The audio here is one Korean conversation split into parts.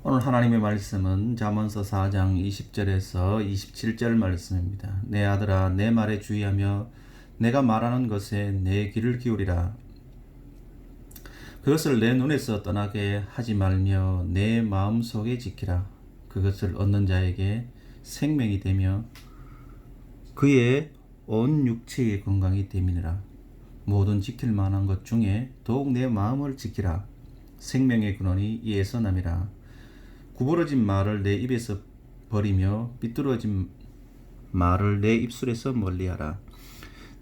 오늘 하나님의 말씀은 잠언서 4장 20절에서 27절 말씀입니다. 내 아들아, 내 말에 주의하며 내가 말하는 것에 내 귀를 기울이라. 그것을 내 눈에서 떠나게 하지 말며 내 마음속에 지키라. 그것을 얻는 자에게 생명이 되며 그의 온 육체의 건강이 됨이니라. 모든 지킬 만한 것 중에 더욱 내 마음을 지키라. 생명의 근원이 이에서 남이라. 구부러진 말을 내 입에서 버리며 삐뚤어진 말을 내 입술에서 멀리하라.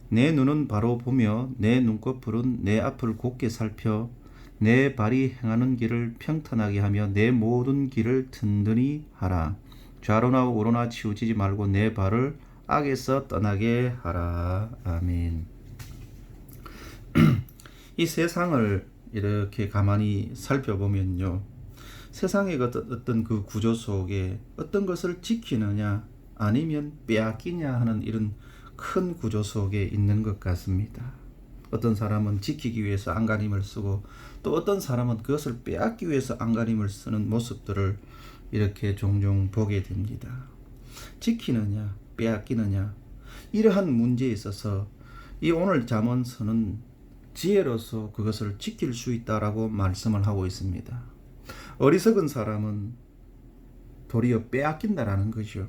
내 눈은 바로 보며 내 눈꺼풀은 내 앞을 곧게 살펴 내 발이 행하는 길을 평탄하게 하며 내 모든 길을 든든히 하라. 좌로나 우로나 치우치지 말고 내 발을 악에서 떠나게 하라. 아멘. 이 세상을 이렇게 가만히 살펴보면요, 세상의 어떤 그 구조 속에 어떤 것을 지키느냐 아니면 빼앗기냐 하는 이런 큰 구조 속에 있는 것 같습니다. 어떤 사람은 지키기 위해서 안간힘을 쓰고 또 어떤 사람은 그것을 빼앗기 위해서 안간힘을 쓰는 모습들을 이렇게 종종 보게 됩니다. 지키느냐 빼앗기느냐, 이러한 문제에 있어서 이 오늘 잠언서는 지혜로서 그것을 지킬 수 있다라고 말씀을 하고 있습니다. 어리석은 사람은 도리어 빼앗긴다라는 것이죠.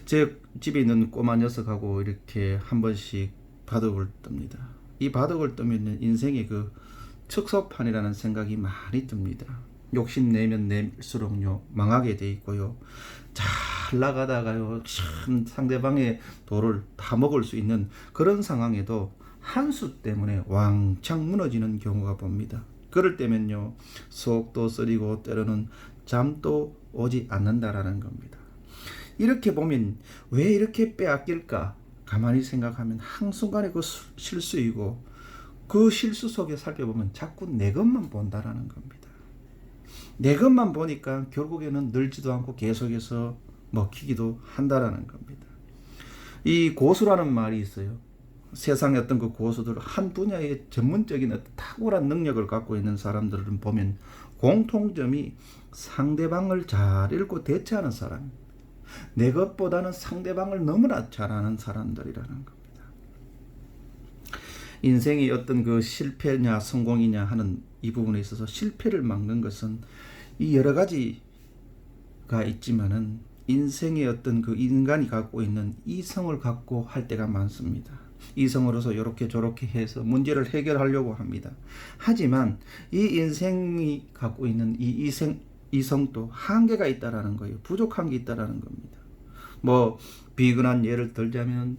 제 집에 있는 꼬마 녀석하고 이렇게 한 번씩 바둑을 뜹니다. 이 바둑을 뜨면 인생의 그 척소판이라는 생각이 많이 듭니다. 욕심내면 낼수록요 망하게 돼 있고요, 잘 나가다가요 참 상대방의 돌을 다 먹을 수 있는 그런 상황에도 한 수 때문에 왕창 무너지는 경우가 봅니다. 그럴 때면요 속도 쓰리고 때로는 잠도 오지 않는다라는 겁니다. 이렇게 보면 왜 이렇게 빼앗길까 가만히 생각하면 한순간에 그 실수이고 그 실수 속에 살펴보면 자꾸 내 것만 본다라는 겁니다. 내 것만 보니까 결국에는 늘지도 않고 계속해서 먹히기도 한다라는 겁니다. 이 고수라는 말이 있어요. 세상의 어떤 그 고수들, 한 분야의 전문적인 어떤 탁월한 능력을 갖고 있는 사람들을 보면 공통점이 상대방을 잘 읽고 대처하는 사람, 내 것보다는 상대방을 너무나 잘하는 사람들이라는 겁니다. 인생이 어떤 그 실패냐 성공이냐 하는 이 부분에 있어서 실패를 막는 것은 이 여러 가지가 있지만은 인생의 어떤 그 인간이 갖고 있는 이성을 갖고 할 때가 많습니다. 이성으로서 이렇게 저렇게 해서 문제를 해결하려고 합니다. 하지만 이 인생이 갖고 있는 이 이성도 한계가 있다라는 거예요. 부족한 게 있다라는 겁니다. 뭐 비근한 예를 들자면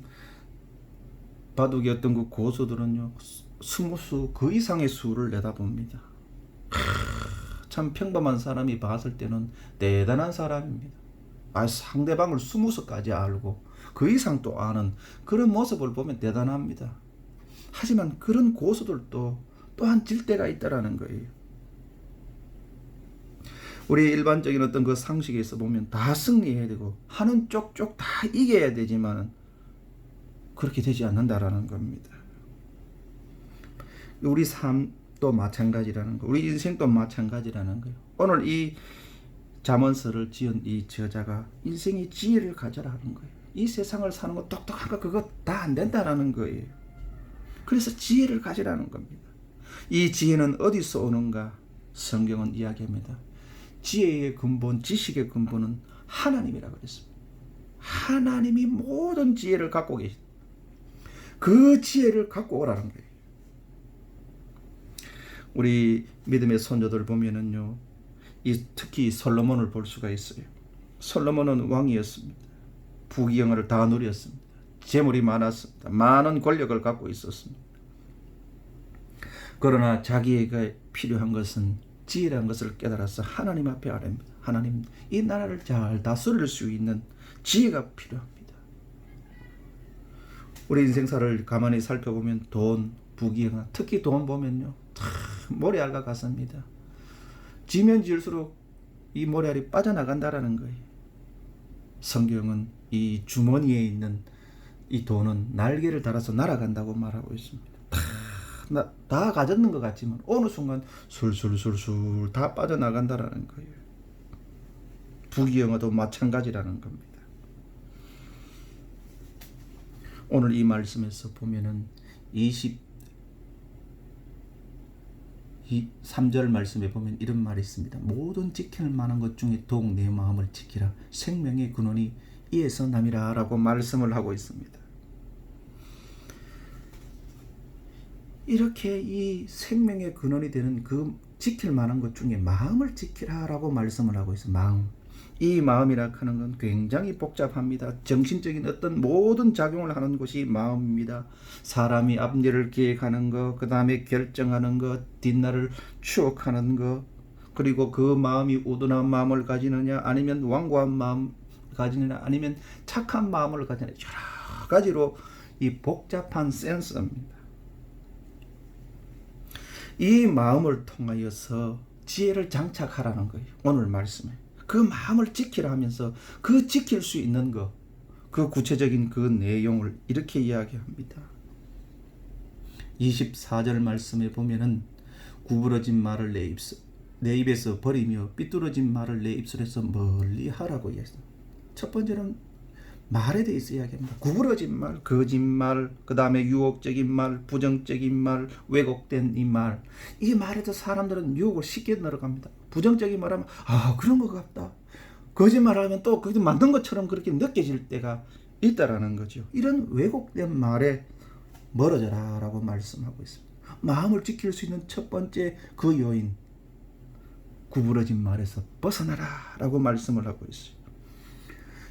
바둑의 어떤 그 고수들은요 20수 그 이상의 수를 내다봅니다. 참 평범한 사람이 봤을 때는 대단한 사람입니다. 상대방을 20수까지 알고 그 이상 또 아는 그런 모습을 보면 대단합니다. 하지만 그런 고수들도 또한 질 때가 있다라는 거예요. 우리 일반적인 어떤 그 상식에서 보면 다 승리해야 되고 하는 쪽쪽 다 이겨야 되지만 그렇게 되지 않는다라는 겁니다. 우리 삶도 마찬가지라는 거, 우리 인생도 마찬가지라는 거예요. 오늘 이 잠언서를 지은 이 저자가 인생의 지혜를 가져라 하는 거예요. 이 세상을 사는 거 똑똑한 거 그거 다 안 된다라는 거예요. 그래서 지혜를 가지라는 겁니다. 이 지혜는 어디서 오는가? 성경은 이야기합니다. 지혜의 근본, 지식의 근본은 하나님이라고 그랬습니다. 하나님이 모든 지혜를 갖고 계십니다. 그 지혜를 갖고 오라는 거예요. 우리 믿음의 선조들 보면은요, 특히 솔로몬을 볼 수가 있어요. 솔로몬은 왕이었습니다. 부귀영화를 다 누렸습니다. 재물이 많았습니다. 많은 권력을 갖고 있었습니다. 그러나 자기에게 필요한 것은 지혜라는 것을 깨달아서 하나님 앞에 아뢰입니다. 하나님, 이 나라를 잘 다스릴 수 있는 지혜가 필요합니다. 우리 인생사를 가만히 살펴보면 돈, 부귀영화, 특히 돈 보면요 참 모래알과 같습니다. 지면 지을수록 이 모래알이 빠져나간다라는 거예요. 성경은 이 주머니에 있는 이 돈은 날개를 달아서 날아간다고 말하고 있습니다. 다 가졌는 것 같지만 어느 순간 술술술술 다 빠져나간다라는 거예요. 부귀영화도 마찬가지라는 겁니다. 오늘 이 말씀에서 보면은 23절 말씀에 보면 이런 말이 있습니다. 모든 지킬 만한 것 중에 더욱 내 마음을 지키라. 생명의 근원이 이에서 남이라 라고 말씀을 하고 있습니다. 이렇게 이 생명의 근원이 되는 그 지킬 만한 것 중에 마음을 지키라 라고 말씀을 하고 있어요. 마음. 이 마음이라 하는 건 굉장히 복잡합니다. 정신적인 어떤 모든 작용을 하는 것이 마음입니다. 사람이 앞일을 계획하는 것, 그 다음에 결정하는 것, 뒷날을 추억하는 것, 그리고 그 마음이 우둔한 마음을 가지느냐, 아니면 완고한 마음 가지느냐, 아니면 착한 마음을 가지느냐, 여러 가지로 이 복잡한 센서입니다. 이 마음을 통하여서 지혜를 장착하라는 거예요. 오늘 말씀에. 그 마음을 지키라 하면서 그 지킬 수 있는 것, 그 구체적인 그 내용을 이렇게 이야기합니다. 24절 말씀에 보면은 구부러진 말을 내 입에서 버리며 삐뚤어진 말을 내 입술에서 멀리 하라고 이야기합니다. 첫 번째는 말에 대해서 이야기합니다. 구부러진 말, 거짓말, 그 다음에 유혹적인 말, 부정적인 말, 왜곡된 이 말. 이 말에도 사람들은 유혹을 쉽게 늘어갑니다. 부정적인 말하면 그런 것 같다. 거짓말하면 또 그게 맞는 것처럼 그렇게 느껴질 때가 있다라는 거죠. 이런 왜곡된 말에 멀어져라 라고 말씀하고 있습니다. 마음을 지킬 수 있는 첫 번째 그 요인, 구부러진 말에서 벗어나라 라고 말씀을 하고 있어요.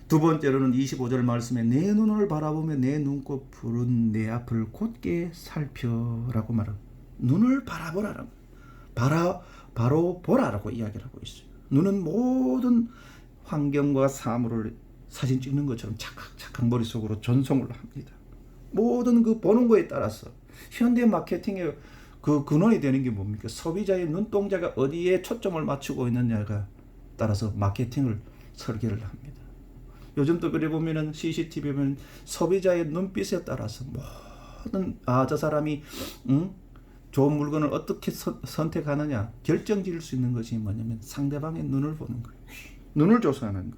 두 번째로는 25절 말씀에 내 눈을 바라보며 내 눈꺼풀은 내 앞을 곧게 살펴라고 말합니다. 눈을 바라보라는 바로 보라라고 이야기를 하고 있어요. 눈은 모든 환경과 사물을 사진 찍는 것처럼 착각 머릿속으로 전송을 합니다. 모든 그 보는 거에 따라서 현대 마케팅의 그 근원이 되는 게 뭡니까? 소비자의 눈동자가 어디에 초점을 맞추고 있느냐가 따라서 마케팅을 설계를 합니다. 요즘 또 그래 보면은 CCTV 보면 소비자의 눈빛에 따라서 모든 저 사람이 좋은 물건을 어떻게 선택하느냐 결정 지을 수 있는 것이 뭐냐면 상대방의 눈을 보는 거예요. 눈을 조사하는 거.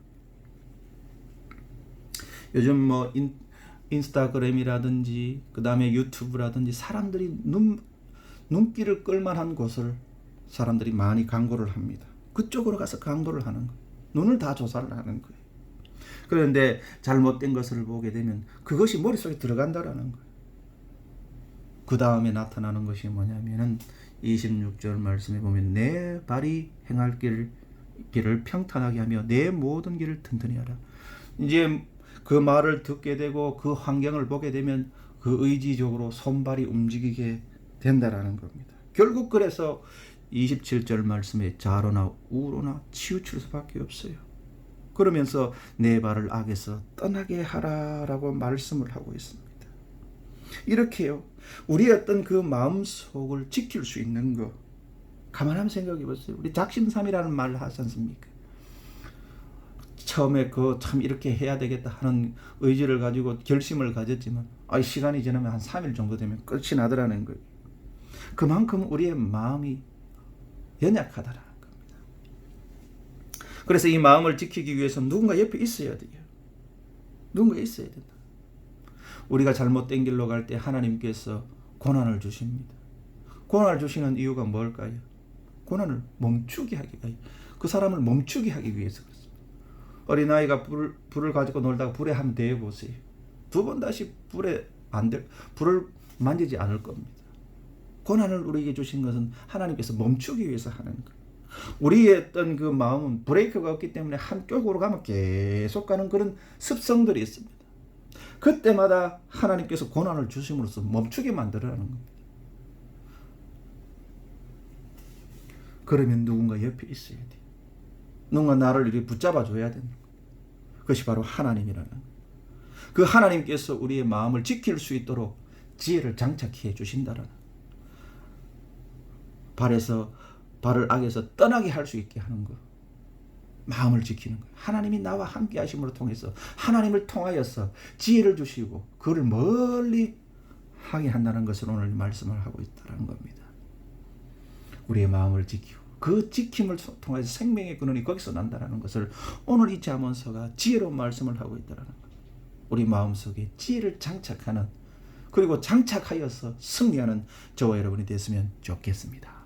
요즘 뭐 인스타그램이라든지 그 다음에 유튜브라든지 사람들이 눈길을 끌만한 곳을 사람들이 많이 광고를 합니다. 그쪽으로 가서 광고를 하는 거예요. 눈을 다 조사를 하는 거예요. 그런데 잘못된 것을 보게 되면 그것이 머릿속에 들어간다라는 거예요. 그 다음에 나타나는 것이 뭐냐면은 26절 말씀에 보면 내 발이 행할 길을 평탄하게 하며 내 모든 길을 튼튼히 하라. 이제 그 말을 듣게 되고 그 환경을 보게 되면 그 의지적으로 손발이 움직이게 된다라는 겁니다. 결국 그래서 27절 말씀에 좌로나 우로나 치우칠 수밖에 없어요. 그러면서 내 발을 악에서 떠나게 하라라고 말씀을 하고 있습니다. 이렇게요. 우리의 어떤 그 마음속을 지킬 수 있는 거 가만 한번 생각해 보세요. 우리 작심삼일이라는 말을 하지 않습니까? 처음에 참 이렇게 해야 되겠다 하는 의지를 가지고 결심을 가졌지만 시간이 지나면 한 3일 정도 되면 끝이 나더라는 거예요. 그만큼 우리의 마음이 연약하다라는 겁니다. 그래서 이 마음을 지키기 위해서 누군가 옆에 있어야 돼요. 누군가 있어야 된다. 우리가 잘못된 길로 갈 때 하나님께서 고난을 주십니다. 고난을 주시는 이유가 뭘까요? 고난을 멈추게 하기 위해, 그 사람을 멈추게 하기 위해서 그렇습니다. 어린아이가 불을 가지고 놀다가 불에 한번 대보세요. 두 번 다시 불을 만지지 않을 겁니다. 고난을 우리에게 주신 것은 하나님께서 멈추기 위해서 하는 거예요. 우리의 어떤 그 마음은 브레이크가 없기 때문에 한쪽으로 가면 계속 가는 그런 습성들이 있습니다. 그때마다 하나님께서 고난을 주심으로써 멈추게 만들어라는 겁니다. 그러면 누군가 옆에 있어야 돼요. 누군가 나를 이렇게 붙잡아 줘야 되는 거예요. 그것이 바로 하나님이라는 거예요. 그 하나님께서 우리의 마음을 지킬 수 있도록 지혜를 장착해 주신다라는 발을 악에서 떠나게 할 수 있게 하는 것. 마음을 지키는 거예요. 하나님이 나와 함께 하심으로 통해서 하나님을 통하여서 지혜를 주시고 그를 멀리 하게 한다는 것을 오늘 말씀을 하고 있다는 겁니다. 우리의 마음을 지키고 그 지킴을 통해서 생명의 근원이 거기서 난다는 것을 오늘 이 잠언서가 지혜로운 말씀을 하고 있다는 것. 우리 마음속에 지혜를 장착하는, 그리고 장착하여서 승리하는 저와 여러분이 됐으면 좋겠습니다.